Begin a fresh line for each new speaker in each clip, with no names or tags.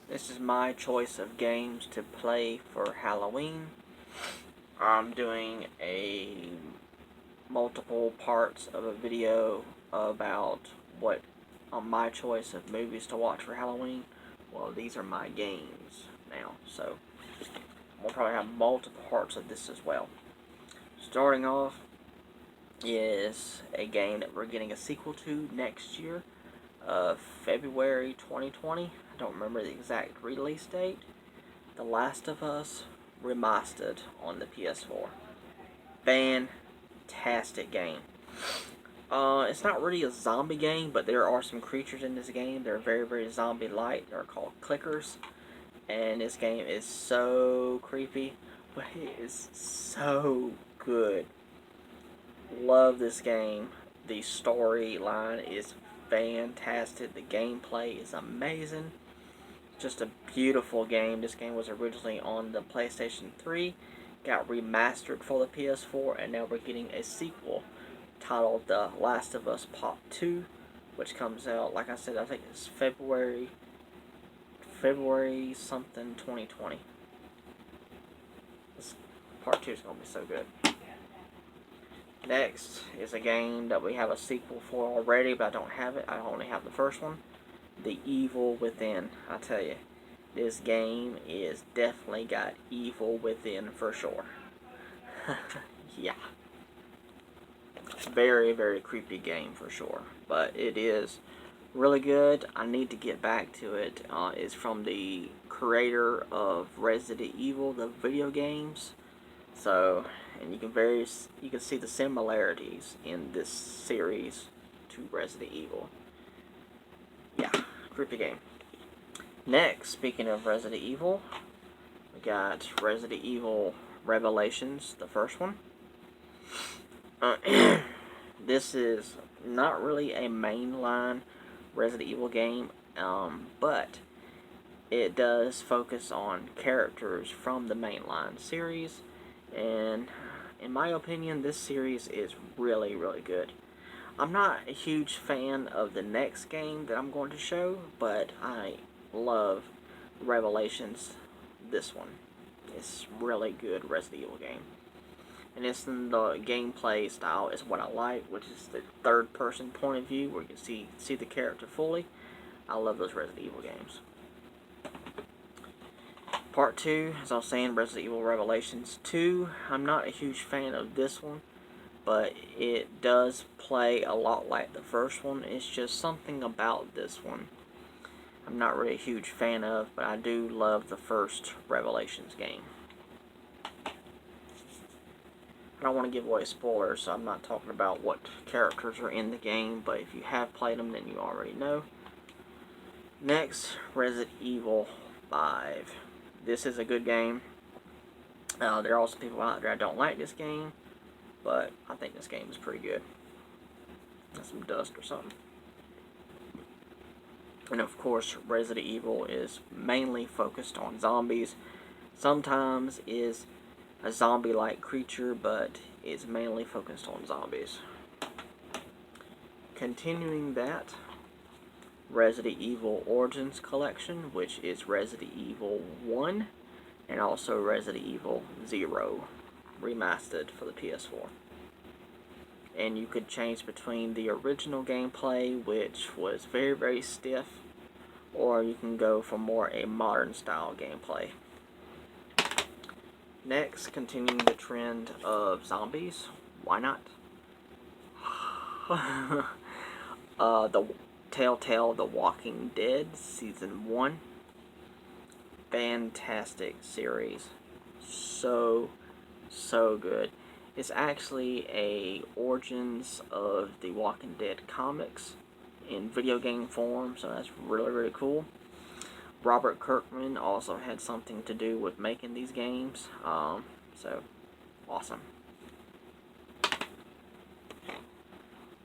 This is my choice of games to play for Halloween. I'm doing a multiple parts of a video about what my choice of movies to watch for Halloween. Well, these are my games now, so we'll probably have multiple parts of this as well. Starting off is a game that we're getting a sequel to next year, February 2020. I don't remember the exact release date. The Last of Us Remastered on the PS4. Fantastic game. It's not really a zombie game, but there are some creatures in this game. They're very zombie-like. They're called clickers. And this game is so creepy, but it is so good. Love this game. The storyline is fantastic. The gameplay is amazing. Just a beautiful game. This game was originally on the PlayStation 3, got remastered for the PS4, and now we're getting a sequel titled The Last of Us Part 2, which comes out, like I said, I think it's February something 2020. This Part 2 is going to be so good. Next is a game that we have a sequel for already, but I don't have it. I only have the first one. The Evil Within. I tell you, this game is definitely got evil within for sure. Yeah. Very creepy game for sure. But it is really good. I need to get back to it. It's from the creator of Resident Evil, the video games. So, and you can see the similarities in this series to Resident Evil. Yeah, creepy game. Next, speaking of Resident Evil, we got Resident Evil Revelations, the first one. This is not really a mainline Resident Evil game, but it does focus on characters from the mainline series, and in my opinion, this series is really good. I'm not a huge fan of the next game that I'm going to show, but I love Revelations, this one. It's really good Resident Evil game. And it's in the gameplay style is what I like, which is the third person point of view where you can see the character fully. I love those Resident Evil games. Part 2, as I was saying, Resident Evil Revelations 2. I'm not a huge fan of this one, but it does play a lot like the first one. It's just something about this one I'm not really a huge fan of, but I do love the first Revelations game. I don't want to give away spoilers, so I'm not talking about what characters are in the game, but if you have played them, then you already know. Next, Resident Evil 5. This is a good game. There are also people out there that don't like this game, but I think this game is pretty good. That's some dust or something. And of course, Resident Evil is mainly focused on zombies. Sometimes is a zombie-like creature, but it's mainly focused on zombies. Continuing that, Resident Evil Origins Collection, which is Resident Evil 1 and also Resident Evil 0 remastered for the PS4. And you could change between the original gameplay, which was very stiff, or you can go for more a modern style gameplay. Next, continuing the trend of zombies. Why not? The Telltale The Walking Dead Season 1. Fantastic series. So good. It's actually a origins of the Walking Dead comics in video game form, so that's really cool. Robert Kirkman also had something to do with making these games, so awesome.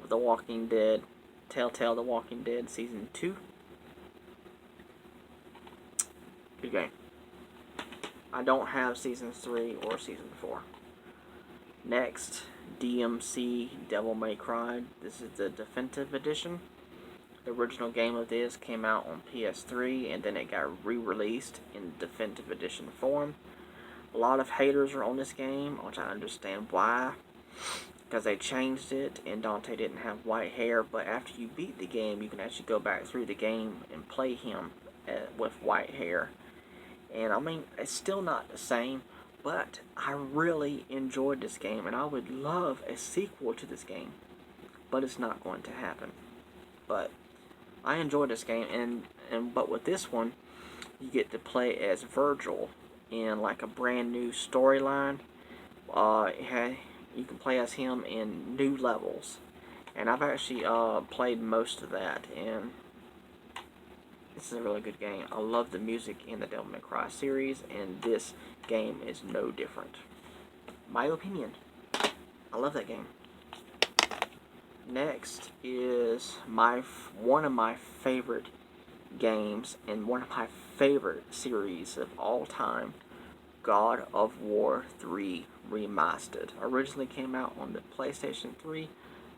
The Walking Dead, Telltale The Walking Dead Season 2. Good game. I don't have Season 3 or Season 4. Next, DMC Devil May Cry. This is the definitive edition. The original game of this came out on PS3 and then it got re-released in definitive edition form. A lot of haters are on this game, which I understand why, because they changed it and Dante didn't have white hair, but after you beat the game, you can actually go back through the game and play him with white hair. And I mean, it's still not the same, but I really enjoyed this game and I would love a sequel to this game, but it's not going to happen. But I enjoyed this game, but with this one, you get to play as Virgil in like a brand new storyline. You can play as him in new levels, and I've actually played most of that, and this is a really good game. I love the music in the Devil May Cry series, and this game is no different. My opinion. I love that game. Next is one of my favorite games and one of my favorite series of all time, God of War 3 Remastered. Originally came out on the PlayStation 3.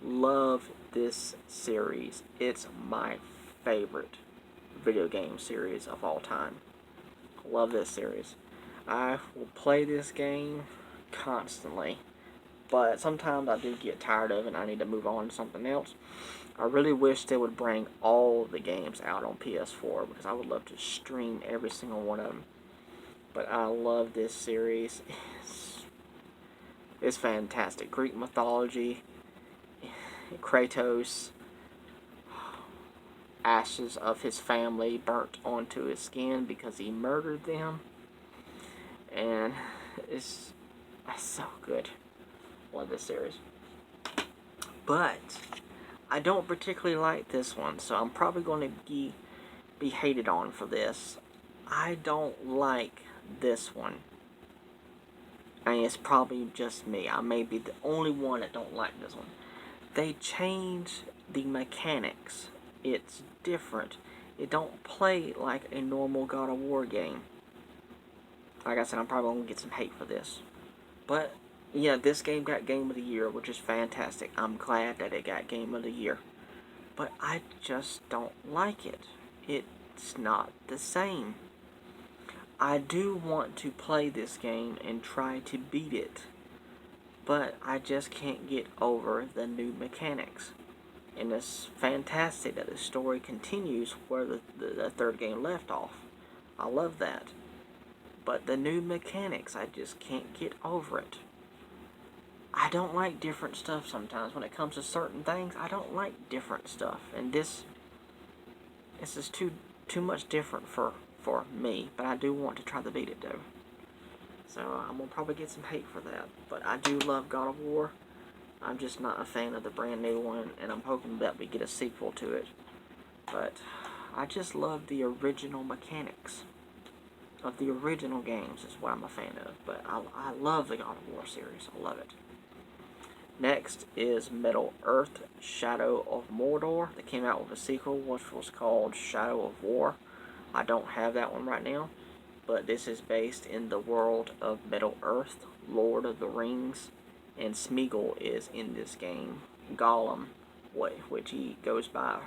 Love this series. It's my favorite video game series of all time. Love this series. I will play this game constantly, but sometimes I do get tired of it and I need to move on to something else. I really wish they would bring all the games out on PS4 because I would love to stream every single one of them. But I love this series. It's fantastic. Greek mythology, Kratos, ashes of his family burnt onto his skin because he murdered them. And it's so good. Love this series. But I don't particularly like this one, so I'm probably going to be hated on for this. I don't like this one. I mean, it's probably just me. I may be the only one that don't like this one. They changed the mechanics. It's different. It don't play like a normal God of War game. Like I said, I'm probably going to get some hate for this. But yeah, this game got Game of the Year, which is fantastic. I'm glad that it got Game of the Year. But I just don't like it. It's not the same. I do want to play this game and try to beat it, but I just can't get over the new mechanics. And it's fantastic that the story continues where the third game left off. I love that. But the new mechanics, I just can't get over it. I don't like different stuff sometimes. When it comes to certain things, I don't like different stuff. And this is too much different for me. But I do want to try to beat it, though. So I'm going to probably get some hate for that. But I do love God of War. I'm just not a fan of the brand new one. And I'm hoping that we get a sequel to it. But I just love the original mechanics of the original games is what I'm a fan of. But I love the God of War series. I love it. Next is Middle-earth: Shadow of Mordor. They came out with a sequel which was called Shadow of War. I don't have that one right now, but this is based in the world of Middle-earth, Lord of the Rings, and Smeagol is in this game. Gollum, which he goes by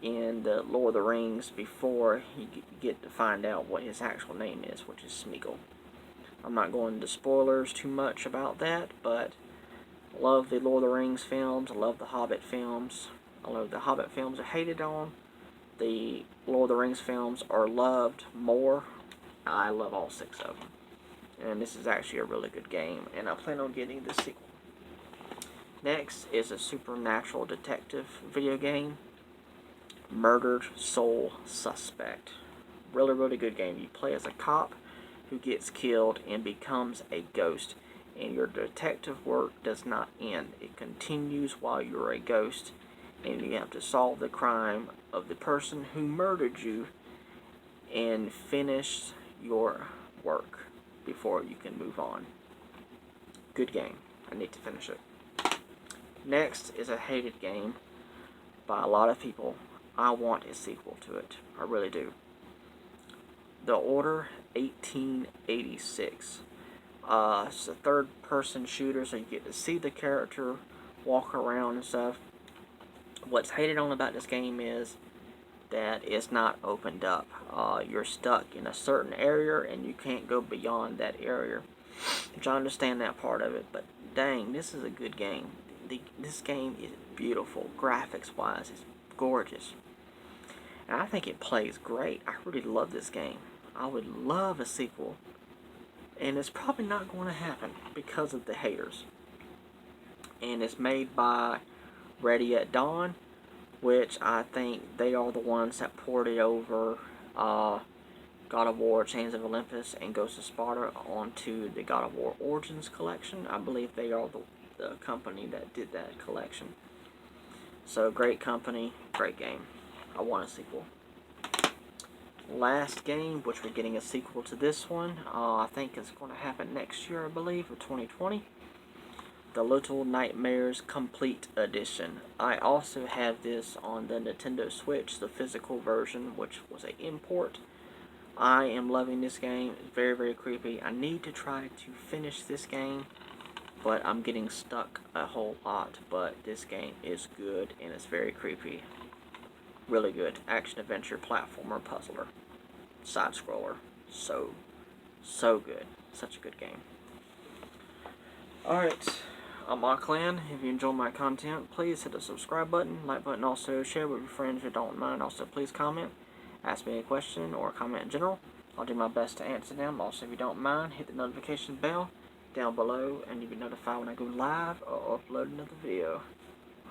in the Lord of the Rings before you get to find out what his actual name is, which is Smeagol. I'm not going into spoilers too much about that, but I love the Lord of the Rings films. I love the Hobbit films. Although the Hobbit films are hated on, the Lord of the Rings films are loved more. I love all 6 of them. And this is actually a really good game, and I plan on getting the sequel. Next is a supernatural detective video game, Murdered Soul Suspect. Really, really good game. You play as a cop who gets killed and becomes a ghost. And your detective work does not end. It continues while you're a ghost, and you have to solve the crime of the person who murdered you and finish your work before you can move on. Good game. I need to finish it. Next is a hated game by a lot of people. I want a sequel to it. I really do. The Order 1886. It's a third-person shooter, so you get to see the character walk around and stuff. What's hated on about this game is that it's not opened up. You're stuck in a certain area and you can't go beyond that area. Which I understand that part of it, but dang, this is a good game. This game is beautiful, graphics wise, it's gorgeous. And I think it plays great. I really love this game. I would love a sequel. And it's probably not going to happen because of the haters. And it's made by Ready at Dawn, which I think they are the ones that ported over God of War Chains of Olympus and Ghost of Sparta onto the God of War Origins collection. I believe they are the company that did that collection. So, great company, great game. I want a sequel. Last game, which we're getting a sequel to this one, I think it's going to happen next year, I believe, or 2020. The Little Nightmares Complete Edition. I also have this on the Nintendo Switch, the physical version, which was an import. I am loving this game. It's very, very creepy. I need to try to finish this game, but I'm getting stuck a whole lot. But this game is good, and it's very creepy. Really good. Action-adventure platformer puzzler. Side-scroller. So good. Such a good game. Alright. I'm Auckland. If you enjoy my content, please hit the subscribe button, like button, also share with your friends if you don't mind. Also, please comment. Ask me a question or a comment in general. I'll do my best to answer them. Also, if you don't mind, hit the notification bell down below and you'll be notified when I go live or upload another video.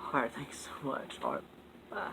Alright, thanks so much. Alright, bye.